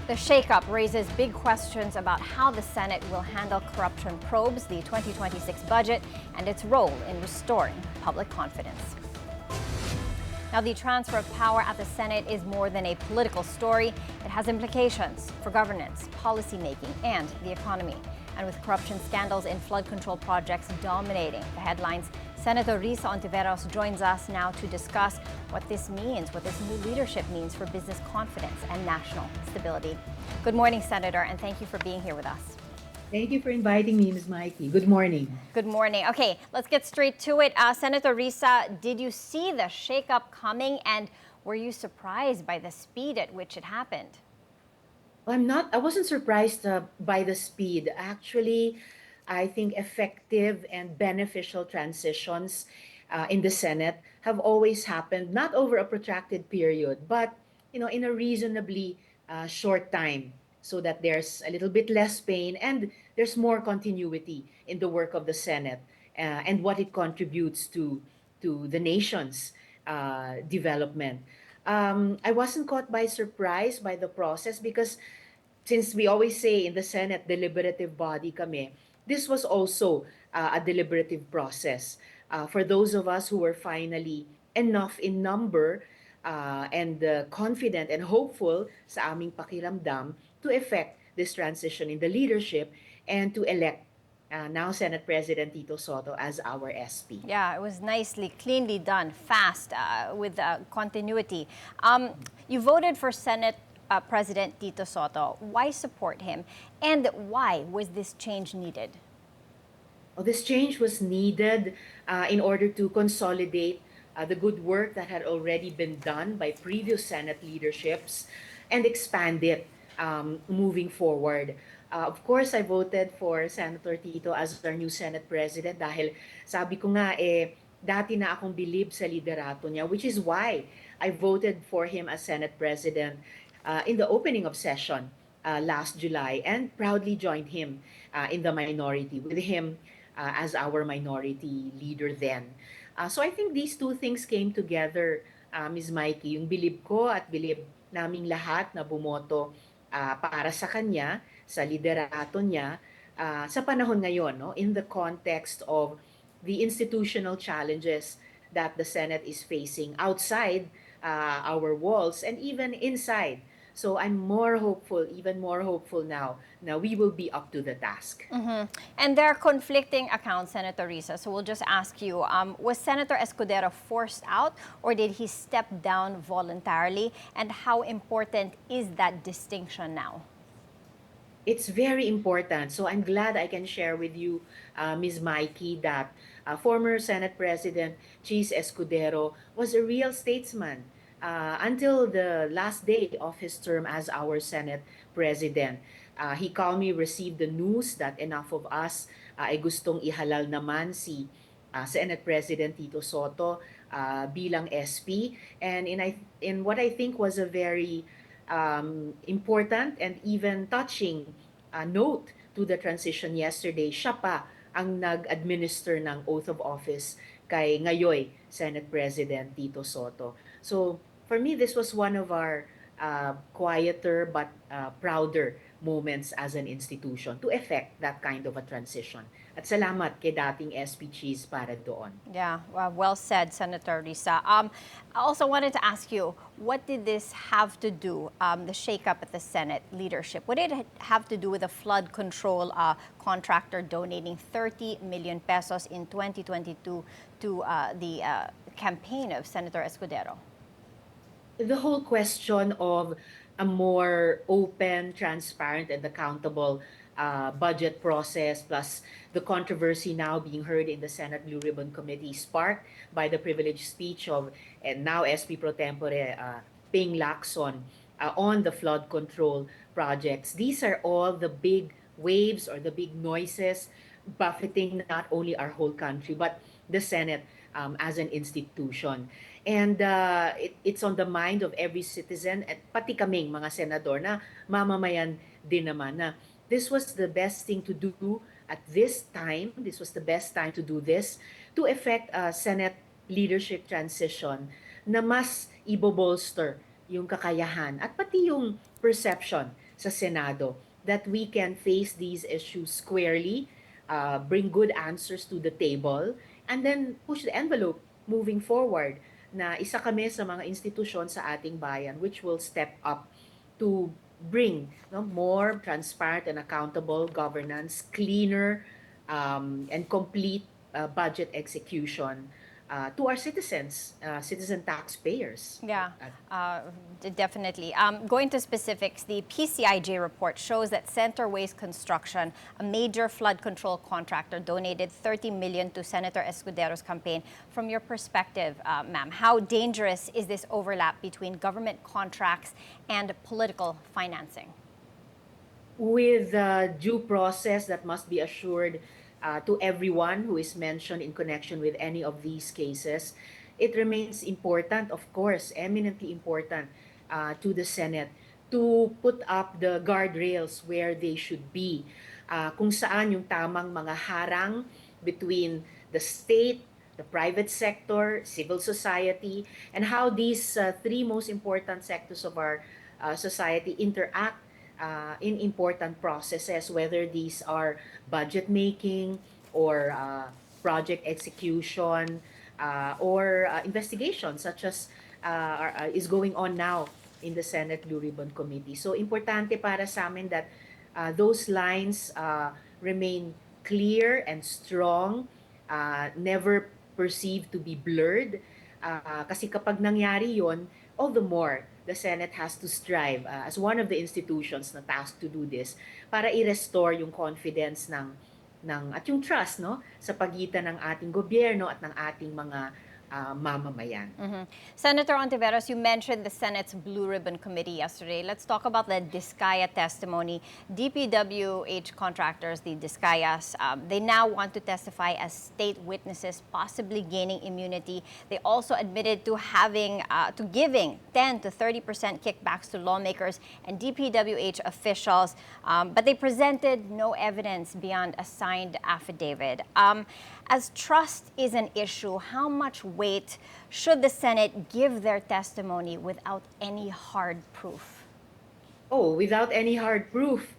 The shakeup raises big questions about how the Senate will handle corruption probes, the 2026 budget, and its role in restoring public confidence. Now, the transfer of power at the Senate is more than a political story. It has implications for governance, policymaking, and the economy. And with corruption scandals in flood control projects dominating the headlines, Senator Risa Hontiveros joins us now to discuss what this means, what this new leadership means for business confidence and national stability. Good morning, Senator, and thank you for being here with us. Thank you for inviting me, Ms. Mikey. Good morning. Good morning. Okay, let's get straight to it. Senator Risa, did you see the shakeup coming, and were you surprised by the speed at which it happened? I wasn't surprised by the speed. Actually, I think effective and beneficial transitions in the Senate have always happened, not over a protracted period, but in a reasonably short time, so that there's a little bit less pain and there's more continuity in the work of the Senate and what it contributes to the nation's development. I wasn't caught by surprise by the process because since we always say in the Senate, deliberative body kami, this was also a deliberative process. For those of us who were finally enough in number and confident and hopeful sa aming pakiramdam to effect this transition in the leadership and to elect now Senate President Tito Soto as our SP. Yeah, it was nicely, cleanly done, fast, with continuity. You voted for Senate President Tito Soto. Why support him? And why was this change needed? Well, this change was needed in order to consolidate the good work that had already been done by previous Senate leaderships and expand it moving forward. Of course, I voted for Senator Tito as our new Senate President dahil sabi ko nga dati na akong bilib sa liderato niya, which is why I voted for him as Senate President in the opening of session last July and proudly joined him in the minority with him as our minority leader then. So I think these two things came together, Ms. Mikey, yung bilib ko at bilib naming lahat na bumoto para sa kanya, sa liderato niya, sa panahon ngayon, no? In the context of the institutional challenges that the Senate is facing outside our walls and even inside. So I'm more hopeful, even more hopeful now. Now we will be up to the task. And there are conflicting accounts, Senator Risa. So we'll just ask you, was Senator Escudero forced out or did he step down voluntarily? And how important is that distinction now? It's very important. So I'm glad I can share with you, Ms. Mikey, that former Senate President Chis Escudero was a real statesman until the last day of his term as our Senate President. He calmly received the news that enough of us ay gustong ihalal naman si Senate President Tito Soto bilang SP. And in what I think was a very important and even touching note to the transition yesterday, siya pa ang nag-administer ng oath of office kay ngayoy Senate President Tito Soto. So for me, this was one of our quieter but prouder moments as an institution to effect that kind of a transition. At salamat kay dating SP Cheese para doon. Yeah, well said, Senator Risa. I also wanted to ask you, what did this have to do, the shakeup at the Senate leadership? What did it have to do with the flood control contractor donating 30 million pesos in 2022 to the campaign of Senator Escudero? The whole question of a more open, transparent, and accountable budget process, plus the controversy now being heard in the Senate Blue Ribbon Committee, sparked by the privileged speech of and now SP Pro Tempore Ping Lacson on the flood control projects. These are all the big waves or the big noises buffeting not only our whole country but the Senate as an institution. And it's on the mind of every citizen at pati kaming mga senador na mamamayan din naman na this was the best thing to do at this time. This was the best time to do this to effect a Senate leadership transition na mas ibobolster yung kakayahan at pati yung perception sa Senado, that we can face these issues squarely, bring good answers to the table, and then push the envelope moving forward, na isa kami sa mga institusyon sa ating bayan which will step up to bring, no, more transparent and accountable governance, cleaner and complete budget execution to our citizens, citizen taxpayers. Yeah, definitely. Going to specifics, the PCIJ report shows that Center Waste Construction, a major flood control contractor, donated $30 million to Senator Escudero's campaign. From your perspective, ma'am, how dangerous is this overlap between government contracts and political financing? With due process that must be assured to everyone who is mentioned in connection with any of these cases, it remains important, of course, eminently important to the Senate to put up the guardrails where they should be. Kung saan yung tamang mga harang between the state, the private sector, civil society, and how these three most important sectors of our society interact in important processes, whether these are budget making or project execution or investigation, such as is going on now in the Senate Blue Ribbon Committee. So importante para sa amin that those lines remain clear and strong, never perceived to be blurred. Kasi kapag nangyari yon, all the more the Senate has to strive as one of the institutions na tasked to do this para i-restore yung confidence ng at yung trust, no, sa pagitan ng ating gobyerno at ng ating mga mamamayan. Senator Hontiveros, you mentioned the Senate's Blue Ribbon Committee yesterday. Let's talk about the Discaya testimony. DPWH contractors, the Discayas, they now want to testify as state witnesses, possibly gaining immunity. They also admitted to giving 10 to 30% kickbacks to lawmakers and DPWH officials, but they presented no evidence beyond a signed affidavit. As trust is an issue, how much weight should the Senate give their testimony without any hard proof? Oh, without any hard proof,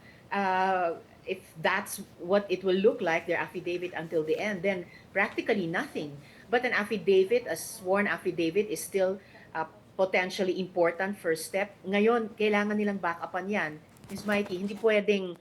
if that's what it will look like, their affidavit until the end, then practically nothing. But an affidavit, a sworn affidavit, is still a potentially important first step. Ngayon, kailangan nilang back-upan yan. Ms. Mikey, hindi pwedeng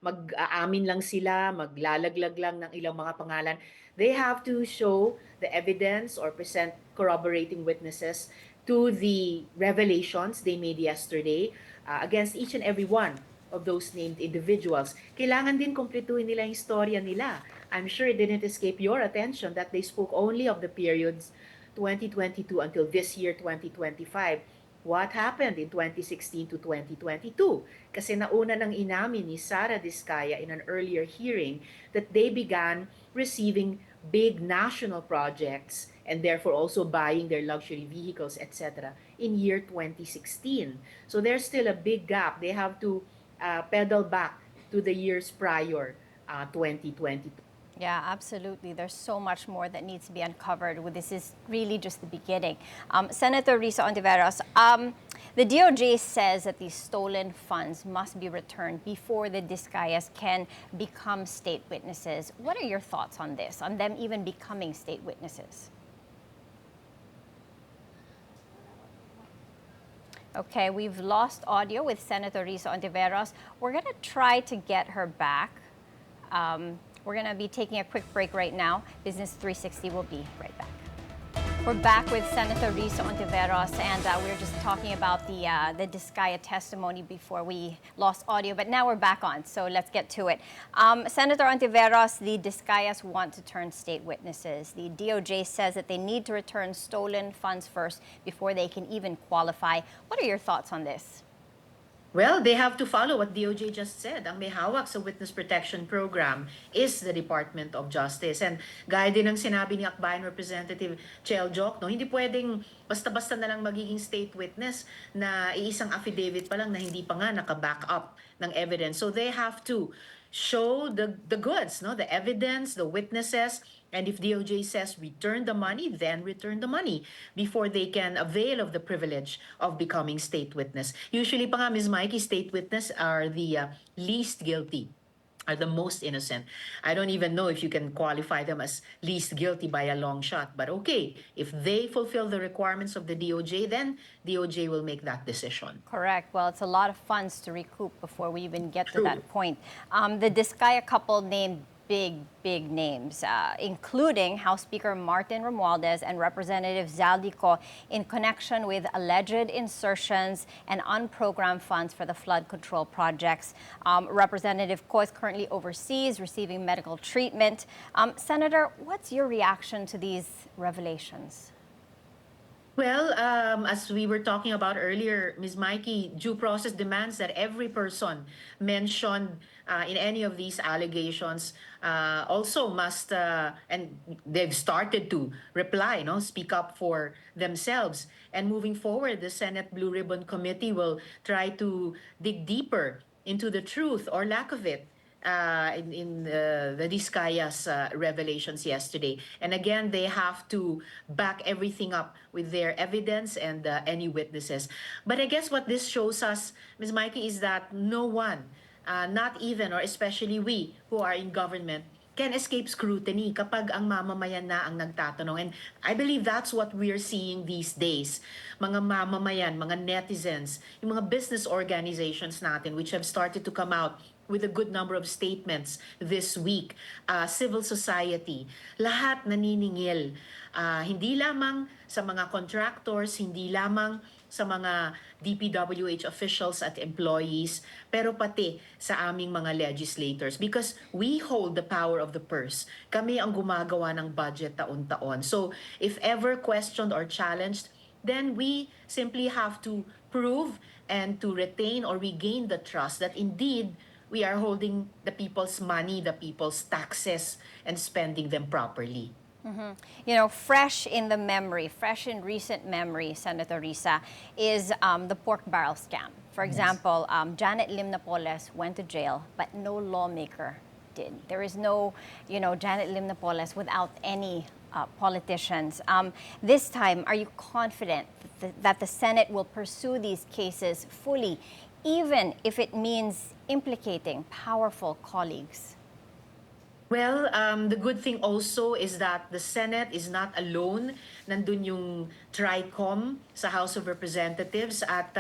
mag-aamin lang sila, maglalaglag lang ng ilang mga pangalan. They have to show the evidence or present corroborating witnesses to the revelations they made yesterday against each and every one of those named individuals. Kailangan din kumpletuhin nila yung istorya nila. I'm sure it didn't escape your attention that they spoke only of the periods 2022 until this year, 2025. What happened in 2016 to 2022? Kasi nauna nang inamin ni Sara Discaya in an earlier hearing that they began receiving big national projects and therefore also buying their luxury vehicles, etc. in year 2016. So there's still a big gap. They have to pedal back to the years prior, 2022. Yeah, absolutely. There's so much more that needs to be uncovered. This is really just the beginning. Senator Risa Hontiveros, the DOJ says that these stolen funds must be returned before the Discayas can become state witnesses. What are your thoughts on this, on them even becoming state witnesses? Okay, we've lost audio with Senator Risa Hontiveros. We're going to try to get her back. We're going to be taking a quick break right now. Business 360 will be right back. We're back with Senator Risa Hontiveros, and we were just talking about the Discaya testimony before we lost audio, but now we're back on, so let's get to it. Senator Hontiveros, the Discayas want to turn state witnesses. The DOJ says that they need to return stolen funds first before they can even qualify. What are your thoughts on this? Well, they have to follow what DOJ just said. Ang may hawak sa Witness Protection Program is the Department of Justice. And gaya din ng sinabi ni Akbayan Representative Chel Joc, no, hindi pwedeng basta-basta na lang magiging state witness na iisang affidavit pa lang na hindi pa nga naka-back up ng evidence. So they have to show the goods, no, the evidence, the witnesses, And if DOJ says return the money, then return the money before they can avail of the privilege of becoming state witness. Usually pa nga, Ms. Mikey, state witness are the least guilty, are the most innocent. I don't even know if you can qualify them as least guilty by a long shot. But okay, if they fulfill the requirements of the DOJ, then DOJ will make that decision. Correct. Well, it's a lot of funds to recoup before we even get to True. that point. The Diskaya couple named big names, including House Speaker Martin Romualdez and Representative Zaldico in connection with alleged insertions and unprogrammed funds for the flood control projects. Representative Ko is currently overseas receiving medical treatment. Senator, what's your reaction to these revelations? Well, as we were talking about earlier, Ms. Mikey, due process demands that every person mentioned in any of these allegations also must, and they've started to reply, speak up for themselves. And moving forward, the Senate Blue Ribbon Committee will try to dig deeper into the truth or lack of it in the Diskaya's revelations yesterday. And again, they have to back everything up with their evidence and any witnesses. But I guess what this shows us, Ms. Mikey, is that no one, not even or especially we who are in government, can escape scrutiny kapag ang mamamayan na ang nagtatanong. And I believe that's what we're seeing these days. Mga mamamayan, mga netizens, yung mga business organizations natin which have started to come out with a good number of statements this week, civil society, lahat naniningil. Hindi lamang sa mga contractors, hindi lamang sa mga DPWH officials at employees, pero pati sa aming mga legislators because we hold the power of the purse. Kami ang gumagawa ng budget taon-taon. So if ever questioned or challenged, then we simply have to prove and to retain or regain the trust that indeed we are holding the people's money, the people's taxes, and spending them properly. You know, fresh in recent memory, Senator Risa, is the pork barrel scam. For example, Janet Lim Napoles went to jail, but no lawmaker did. There is no, Janet Lim Napoles without any politicians. This time, are you confident that the Senate will pursue these cases fully, even if it means implicating powerful colleagues? Well, the good thing also is that the Senate is not alone. Nandun yung TRICOM sa House of Representatives at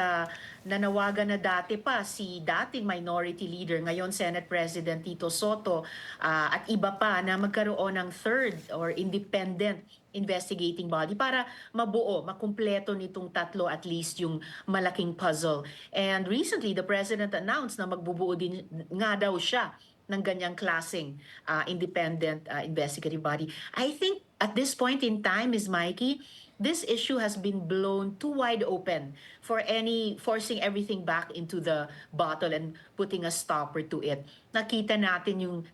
nanawagan na dati pa si dating Minority Leader, ngayon Senate President Tito Soto, at iba pa na magkaroon ng third or independent investigating body para mabuo, makumpleto nitong tatlo at least yung malaking puzzle. And recently, the President announced na magbubuo din nga daw siya ng ganyang klaseng independent investigative body. I think at this point in time, Ms. Mikey, this issue has been blown too wide open for forcing everything back into the bottle and putting a stopper to it. Nakikita yung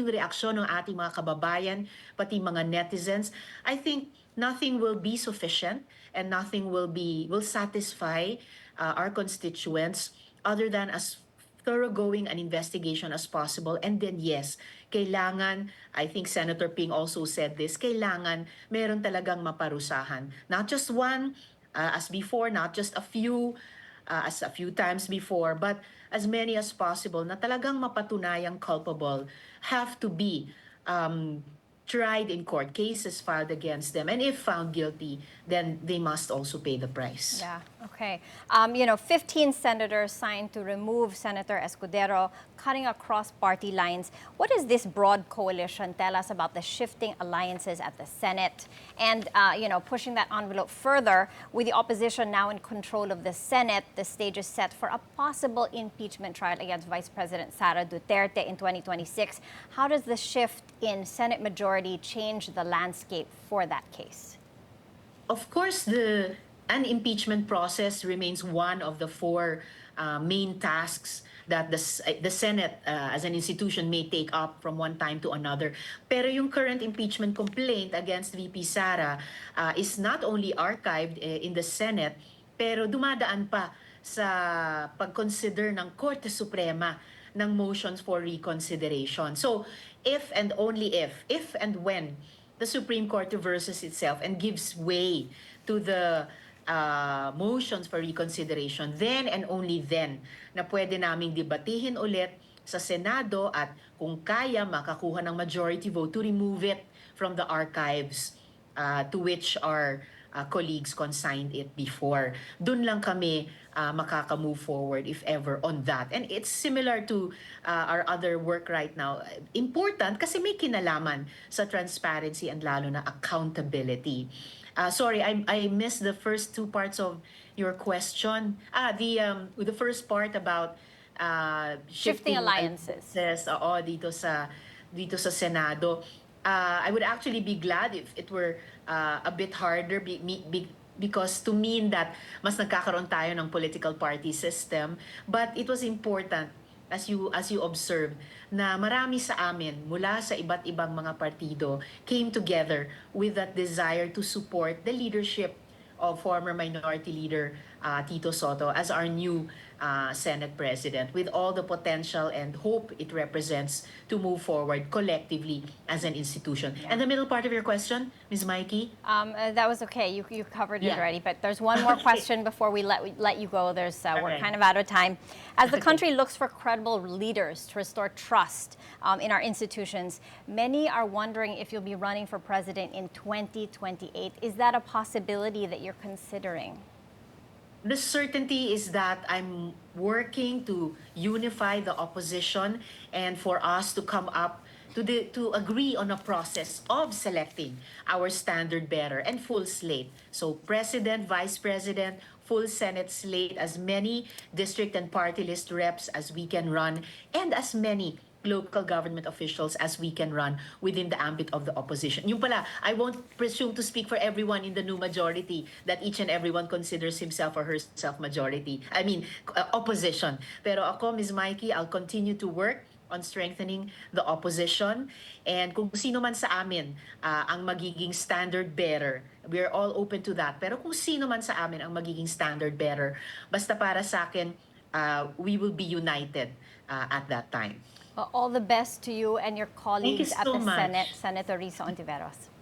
reaksyon ng ating mga kababayan, pati mga netizens. I think nothing will be sufficient and nothing will satisfy our constituents other than as thoroughgoing an investigation as possible. And then yes, kailangan, I think Senator Ping also said this, kailangan meron talagang maparusahan. Not just one, as before, not just a few, as a few times before, but as many as possible na talagang mapatunayang culpable have to be tried in court, cases filed against them. And if found guilty, then they must also pay the price. Yeah, okay. 15 senators signed to remove Senator Escudero, cutting across party lines. What does this broad coalition tell us about the shifting alliances at the Senate? And, pushing that envelope further, with the opposition now in control of the Senate, the stage is set for a possible impeachment trial against Vice President Sara Duterte in 2026. How does the shift in Senate majority change the landscape for that case? Of course, an impeachment process remains one of the four main tasks that the Senate as an institution may take up from one time to another. Pero yung current impeachment complaint against VP Sara is not only archived in the Senate, pero dumadaan pa sa pag-consider ng Korte Suprema ng motions for reconsideration. So, if and only if and when the Supreme Court reverses itself and gives way to the motions for reconsideration, then and only then na pwede naming debatihin ulit sa Senado at kung kaya makakuha ng majority vote to remove it from the archives to which our colleagues consigned it before. Doon lang kami makaka-move forward if ever on that. And it's similar to our other work right now. Important kasi may kinalaman sa transparency and lalo na accountability. Sorry, I missed the first two parts of your question. The first part about Shifting alliances. Oo, dito sa Senado. I would actually be glad if it were a bit harder because to mean that mas nagkakaroon tayo ng political party system, but it was important as you observed na marami sa amin mula sa iba't ibang mga partido came together with that desire to support the leadership of former Minority Leader Tito Soto as our new Senate President, with all the potential and hope it represents to move forward collectively as an institution. And the middle part of your question, Ms. Mikey? That was okay. You covered it Yeah. already. But there's one more question before we let you go. We're right. kind of out of time. As the country looks for credible leaders to restore trust in our institutions, many are wondering if you'll be running for president in 2028. Is that a possibility that you're considering? The certainty is that I'm working to unify the opposition and for us to come up to agree on a process of selecting our standard bearer and full slate. So president, vice president, full Senate slate, as many district and party list reps as we can run, and as many local government officials as we can run within the ambit of the opposition. Yung pala, I won't presume to speak for everyone in the new majority that each and everyone considers himself or herself majority. I mean, opposition. Pero ako, Ms. Mikey, I'll continue to work on strengthening the opposition. And kung sino man sa amin ang magiging standard bearer, we're all open to that. Pero kung sino man sa amin ang magiging standard bearer, basta para sa akin, we will be united at that time. All the best to you and your colleagues at so the much. Senate, Senator Risa Hontiveros.